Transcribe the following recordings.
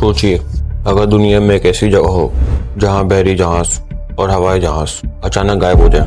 सोचिए, अगर दुनिया में एक ऐसी जगह हो जहां बहरी जहाज और हवाई जहाज अचानक गायब हो जाए,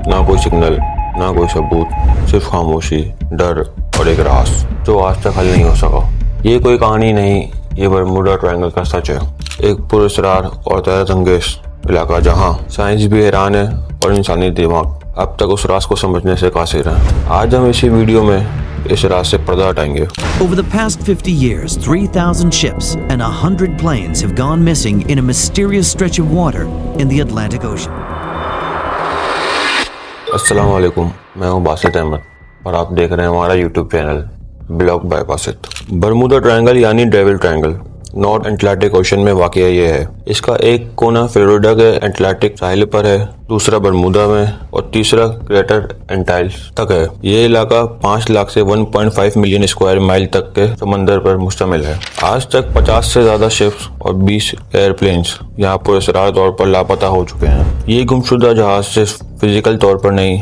ना कोई सिग्नल, ना कोई सबूत, सिर्फ खामोशी, डर और एक राज जो आज तक हल नहीं हो सका। ये कोई कहानी नहीं, ये बरमूडा ट्रायंगल का सच है। एक पुरस्कार और तहलकेंगेज इलाका जहां साइंस भी हैरान है और इंसानी दिमाग अब तक उस राज को समझने से कासिर है। आज हम इसी वीडियो में इस राज से पर्दा हटाएंगे। Over the past 50 years, 3,000 ships and 100 planes have gone missing in a mysterious stretch of water in the Atlantic Ocean. अस्सलाम वालेकुम, मैं हूं बासित अहमद और आप देख रहे हैं हमारा YouTube channel blog by Basit. Bermuda Triangle यानी Devil Triangle North Atlantic Ocean में वाक़या ये है। इसका एक कोना फ्लोरिडा के अटलांटिक साहिल पर है, दूसरा बरमूडा में और तीसरा ग्रेटर एंटाइल्स तक है। ये इलाका 5 लाख से 1.5 मिलियन स्क्वायर माइल तक के समंदर पर मुश्तमिल है। आज तक 50 से ज्यादा शिप्स और 20 एयरप्लेन्स यहाँ पुरस्कार तौर पर लापता हो चुके हैं। ये गुमशुदा जहाज सिर्फ फिजिकल तौर पर नहीं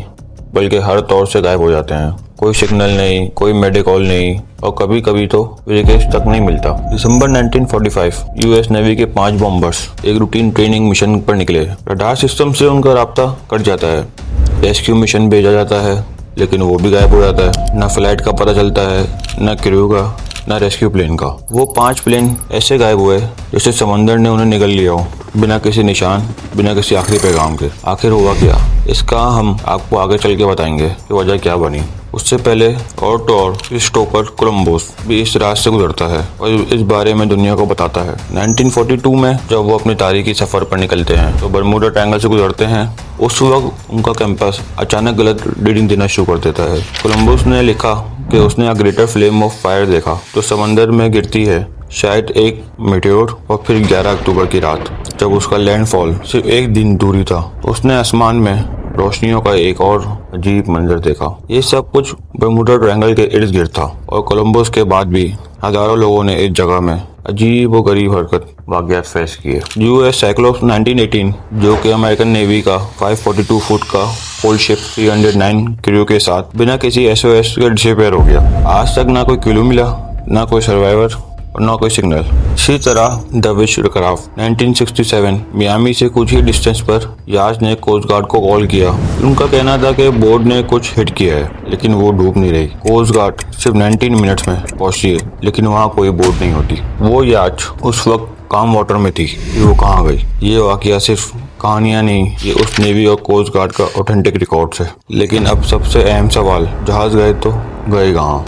बल्कि हर तौर से गायब हो जाते हैं। कोई सिग्नल नहीं, कोई मेडिकॉल नहीं और कभी कभी तो रिकेश तक नहीं मिलता। दिसंबर 1945 यूएस नेवी के 5 बॉम्बर्स एक रूटीन ट्रेनिंग मिशन पर निकले। रडार सिस्टम से उनका राब्ता कट जाता है। रेस्क्यू मिशन भेजा जाता है लेकिन वो भी गायब हो जाता है। न फ्लाइट का पता चलता है, न क्रू का, न रेस्क्यू प्लेन का। वो 5 प्लेन ऐसे गायब हुए जैसे समंदर ने उन्हें निगल लिया हो, बिना किसी निशान, बिना किसी आखिरी पैगाम के। आखिर हुआ क्या, इसका हम आपको आगे चल के बताएंगे कि वजह क्या बनी। उससे पहले और क्रिस्टोफर कोलंबस भी इस रास्ते से गुजरता है और इस बारे में दुनिया को बताता है। 1942 में जब वो अपने तारीखी सफर पर निकलते हैं तो बरमूडा ट्रायंगल से गुजरते हैं। उस वक्त उनका कैंपस अचानक गलत रीडिंग देना शुरू कर देता है। कोलंबस ने लिखा कि उसने ग्रेटर फ्लेम ऑफ फायर देखा जो समंदर में गिरती है, शायद एक मेटेओर। और फिर 11 अक्टूबर की रात जब उसका लैंडफॉल सिर्फ एक दिन दूरी था, उसने आसमान में रोशनियों का एक और अजीब मंजर देखा। ये सब कुछ बरमूडा ट्रायंगल के इर्द गिर्द था और कोलंबस के बाद भी हजारों लोगों ने इस जगह में अजीब व गरीब हरकत वाक़यात फेस किए। यूएस साइक्लोप्स 1918 जो कि अमेरिकन नेवी का 542 फुट का ओल्ड शिप 309 क्रू के साथ बिना किसी एसओएस के डिसअपीयर हो गया। आज तक ना कोई क्लू मिला, ना कोई सर्वाइवर और ना कोई सिग्नल। इसी तरह द विशक्राफ्ट 1967 मियामी से कुछ ही डिस्टेंस पर याच ने कोस्ट गार्ड को कॉल किया। उनका कहना था कि बोट ने कुछ हिट किया है लेकिन वो डूब नहीं रही। कोस्ट गार्ड सिर्फ 19 मिनट्स में पहुंची है लेकिन वहाँ कोई बोट नहीं होती। वो याच उस वक्त काम वाटर में थी कि वो कहाँ गई। ये वाकया सिर्फ कहानियां नहीं, ये उस नेवी और कोस्ट गार्ड का ऑथेंटिक रिकॉर्ड है। लेकिन अब सबसे अहम सवाल, जहाज गए तो गए कहाँ?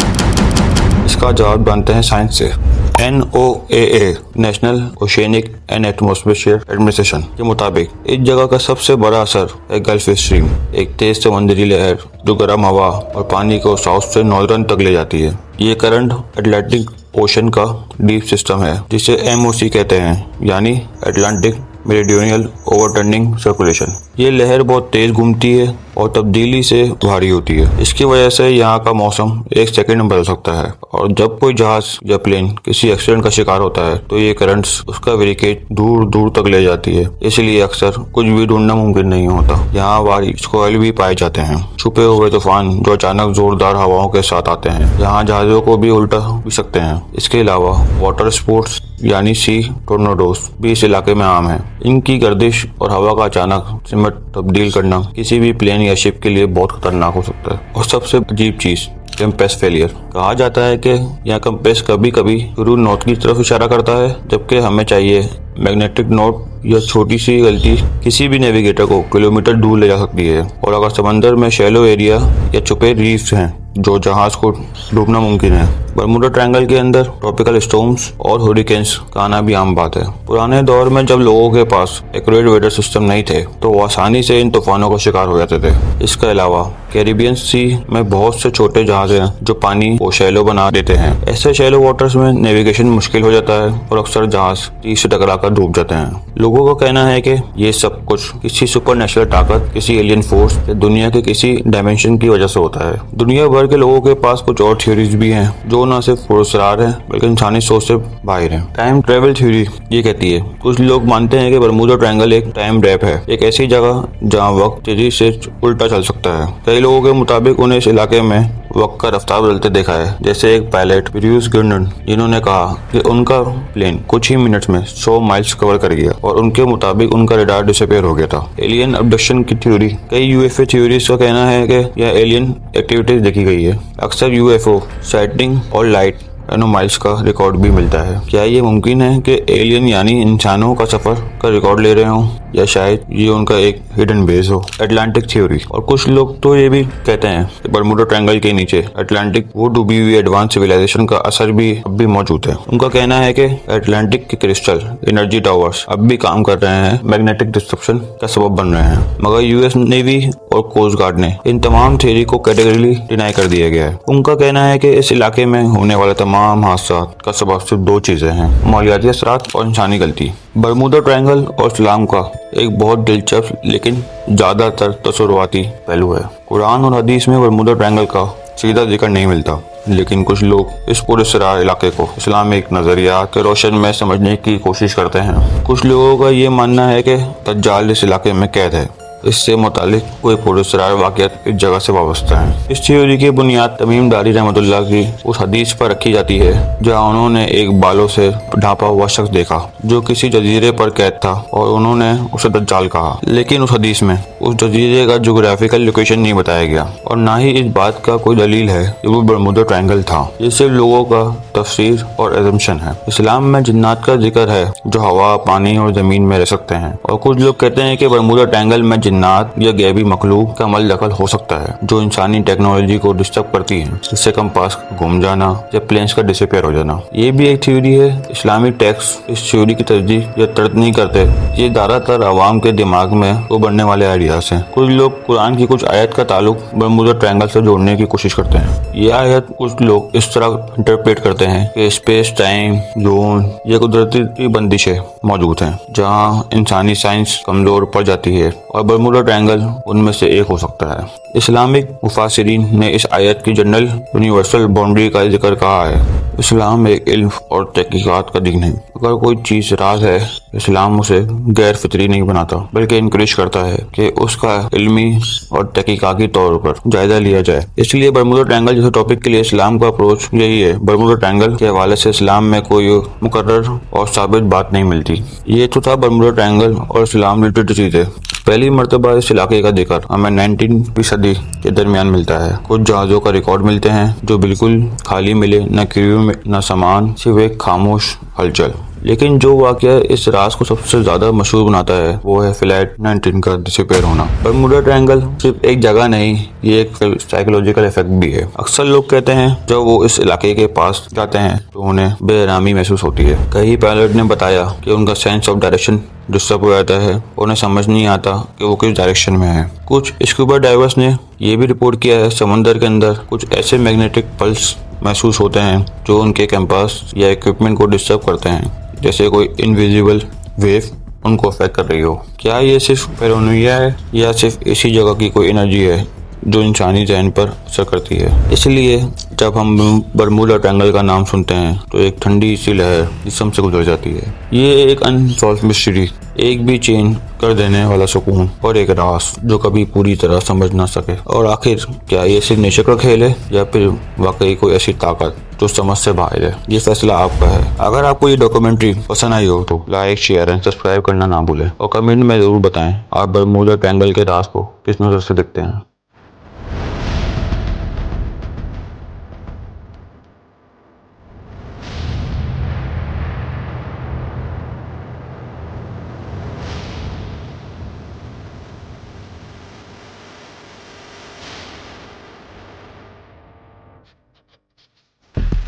इसका जवाब जानते हैं साइंस से। NOAA national oceanic and atmosphere administration के मुताबिक इस जगह का सबसे बड़ा असर है गल्फ स्ट्रीम, एक तेज समुद्री लहर जो गर्म हवा और पानी को साउथ से नॉर्दर्न तक ले जाती है। ये करंट अटलांटिक ओशन का डीप सिस्टम है जिसे MOC कहते हैं, यानी अटलांटिक मेरिडियनल ओवरटर्निंग सर्कुलेशन। ये लहर बहुत तेज घूमती है और तब्दीली से भारी होती है। इसकी वजह से यहाँ का मौसम एक सेकंड में बदल सकता है और जब कोई जहाज या प्लेन किसी एक्सीडेंट का शिकार होता है तो ये करंट्स उसका वेरिकेट दूर दूर तक ले जाती है। इसलिए अक्सर कुछ भी ढूंढना मुमकिन नहीं होता। यहाँ बारिश कोयल भी पाए जाते हैं, छुपे हुए तूफान जो अचानक जोरदार हवाओं के साथ आते हैं। यहाँ जहाजों को भी उल्टा भी सकते हैं। इसके अलावा वाटर स्पोर्ट्स यानी सी टोर्नाडोज भी इस इलाके में आम है। इनकी गर्दिश और हवा का अचानक सिमट तब्दील करना किसी भी प्लेन या शिप के लिए बहुत खतरनाक हो सकता है। और सबसे अजीब चीज, कंपेस फेलियर। कहा जाता है कि यह कंपेस कभी कभी शुरू नॉर्थ की तरफ इशारा करता है जबकि हमें चाहिए मैग्नेटिक नॉर्थ। यह छोटी सी गलती किसी भी नेविगेटर को किलोमीटर दूर ले जा सकती है। और अगर समंदर में शैलो एरिया या छुपे रीफ्स हैं जो जहाज को डूबना मुमकिन है। बरमूडा ट्रायंगल के अंदर ट्रॉपिकल स्टॉर्म्स और हरिकेन्स का आना भी आम बात है। पुराने दौर में जब लोगों के पास एक्यूरेट वेदर सिस्टम नहीं थे तो वो आसानी से इन तूफानों का शिकार हो जाते थे। इसके अलावा कैरिबियन सी में बहुत से छोटे जहाज हैं जो पानी को शैलो बना देते हैं। ऐसे शैलो वाटर्स में नेविगेशन मुश्किल हो जाता है और अक्सर जहाज तीर से टकराकर डूब जाते हैं। लोगों का कहना है कि ये सब कुछ किसी सुपरनेचुरल ताकत, किसी एलियन फोर्स या दुनिया के किसी डायमेंशन की वजह से होता है। दुनिया भर के लोगों के पास कुछ और थ्योरीज भी हैं जो न सिर्फ पुरस्कार है बल्कि इंसानी सोच से बाहर है। टाइम ट्रेवल थ्योरी ये कहती है, कुछ लोग मानते हैं कि बरमूडा ट्रायंगल एक टाइम रैप है, एक ऐसी जगह जहाँ वक्त तेजी से उल्टा चल सकता है। कई लोगों के मुताबिक उन्हें इस इलाके में वक्त का रफ्तार बदलते देखा है। जैसे एक पायलट ब्रूस गुर्डन, जिन्होंने कहा कि उनका प्लेन कुछ ही मिनट्स में 100 माइल्स कवर कर गया और उनके मुताबिक उनका रडार डिसअपीयर हो गया था। एलियन अबडक्शन की थ्योरी। कई यूएफओ थ्योरीज का कहना है कि यह एलियन एक्टिविटीज देखी गई है। अक्सर यूएफओ साइटिंग और लाइट एनोमाइल्स का रिकॉर्ड भी मिलता है। क्या ये मुमकिन है कि एलियन यानी इंसानों का सफर का रिकॉर्ड ले रहे हों, या शायद ये उनका एक हिडन बेस हो। Atlantic theory. और कुछ लोग तो ये भी कहते हैं कि बर्मुडा ट्रायंगल के नीचे अटलांटिक वो डूबी हुई एडवांस सिविलाइजेशन का असर भी अब भी मौजूद है। उनका कहना है कि अटलांटिक के क्रिस्टल एनर्जी टावर्स अब भी काम कर रहे हैं, मैग्नेटिक डिस्ट्रप्शन का सबब बन रहे हैं। मगर यूएस नेवी और कोस्ट गार्ड ने इन तमाम थ्योरी को कैटेगरिकली डिनाई कर दिया गया है। उनका कहना है कि इस इलाके में होने वाले तमाम हादसा का सबब सिर्फ दो चीजें हैं, मालियाती असरात और इंसानी गलती। बर्मुडा ट्रायंगल और इस्लाम का एक बहुत दिलचस्प लेकिन ज्यादातर तसव्वुराती पहलू है। कुरान और हदीस में बर्मुडा ट्रायंगल का सीधा जिक्र नहीं मिलता, लेकिन कुछ लोग इस पूरे सराय इलाके को इस्लामिक नजरिया के रोशन में समझने की कोशिश करते हैं। कुछ लोगों का ये मानना है कि दज्जाल इस इलाके में कैद है। इससे मुतालिक कोई पुरस्कार वाक़ियत इस जगह से वाबस्ता है। इस थ्योरी की बुनियाद तमीम दारी रहमतुल्लाह की उस हदीस पर रखी जाती है जहाँ उन्होंने एक बालों से ढांपा हुआ शख्स देखा जो किसी जजीरे पर कैद था और उन्होंने उसे दज्जाल कहा। लेकिन उस हदीस में उस जजीरे का जोग्राफिकल लोकेशन नहीं बताया गया और ना ही इस बात का कोई दलील है कि वो बर्मुडा ट्रायंगल था। ये सिर्फ लोगों का तफसीर और एजम्पशन है। इस्लाम में जिन्नात का जिक्र है जो हवा, पानी और जमीन में रह सकते हैं, और कुछ लोग कहते हैं कि बर्मुडा ट्रायंगल में जिन्नात या गैबी मखलूक का अमल दखल हो सकता है जो इंसानी टेक्नोलॉजी को डिस्टर्ब करती है, जिससे कंपास गुम जाना या प्लेन्स का डिसअपीयर हो जाना। ये भी एक थ्योरी है। इस्लामी टेक्स्ट इस थ्योरी की तस्दीक या तर्क नहीं करते। ये ज्यादातर आवाम के दिमाग में उभरने वाले आइडियाज हैं। कुछ लोग कुरान की कुछ आयत का ताल्लुक बर्मुडा ट्रायंगल से जोड़ने की कोशिश करते हैं। ये आयत कुछ लोग इस तरह इंटरप्रेट करते हैं कि स्पेस, टाइम, जोन या कुदरती बंदिशें मौजूद हैं जहाँ इंसानी साइंस कमजोर पड़ जाती है और बर्मुडा ट्रायंगल उनमें से एक हो सकता है। इस्लामिक मुफासिरीन ने इस आयत की जनरल यूनिवर्सल बाउंड्री का जिक्र कहा है। इस्लाम एक इल्म और तहकीकात का दीन है। अगर कोई चीज राज है, इस्लाम उसे गैर फितरी नहीं बनाता बल्कि इनकरेज करता है कि उसका इल्मी और तहकीकाती तौर पर जायजा लिया जाए। इसलिए बर्मुडा ट्रायंगल जैसे टॉपिक के लिए इस्लाम का अप्रोच यही है। बर्मुडा ट्रायंगल के हवाले से इस्लाम में कोई मुकर्रर और साबित बात नहीं मिलती। ये तो था बर्मुडा ट्रायंगल और इस्लाम रिलेटेड चीजें। पहली मर्तबा इस इलाके का जिक्र हमें 19वीं सदी के दरमियान मिलता है। कुछ जहाजों का रिकॉर्ड मिलते हैं जो बिल्कुल खाली मिले, न क्रू में न सामान, सिर्फ एक खामोश हलचल। लेकिन जो वाकया इस राज को सबसे ज्यादा मशहूर बनाता है वो है फ्लाइट 19 का डिसअपीयर होना। बर्मुडा ट्रायंगल सिर्फ एक जगह नहीं, ये एक साइकोलॉजिकल इफेक्ट भी है। अक्सर लोग कहते हैं जब वो इस इलाके के पास जाते हैं तो उन्हें बेआरामी महसूस होती है। कई पायलट ने बताया कि उनका सेंस ऑफ डायरेक्शन डिस्टर्ब हो जाता है, उन्हें समझ नहीं आता कि वो किस डायरेक्शन में है। कुछ स्कूबा डाइवर्स ने ये भी रिपोर्ट किया है समंदर के अंदर कुछ ऐसे मैग्नेटिक पल्स महसूस होते हैं जो उनके कैंपस या इक्विपमेंट को डिस्टर्ब करते हैं, जैसे कोई इनविजिबल वेव उनको अफेक्ट कर रही हो। क्या ये सिर्फ पैरानोइया है या सिर्फ इसी जगह की कोई एनर्जी है जो इंसानी जहन पर असर करती है? इसलिए जब हम बर्मुडा ट्रायंगल का नाम सुनते हैं तो एक ठंडी सी लहर जिस्म से गुजर जाती है। ये एक अनसॉल्व मिस्ट्री, एक भी चेंज कर देने वाला सुकून और एक राज जो कभी पूरी तरह समझ ना सके। और आखिर क्या ये सिर्फ नेचर का खेल है या फिर वाकई कोई ऐसी ताकत जो समझ से बाहर है? ये फैसला आपका है। अगर आपको ये डॉक्यूमेंट्री पसंद आई हो तो लाइक, शेयर एंड सब्सक्राइब करना ना भूलें और कमेंट में जरूर बताएं आप बर्मुडा ट्रायंगल के राज को किस नजर से देखते हैं।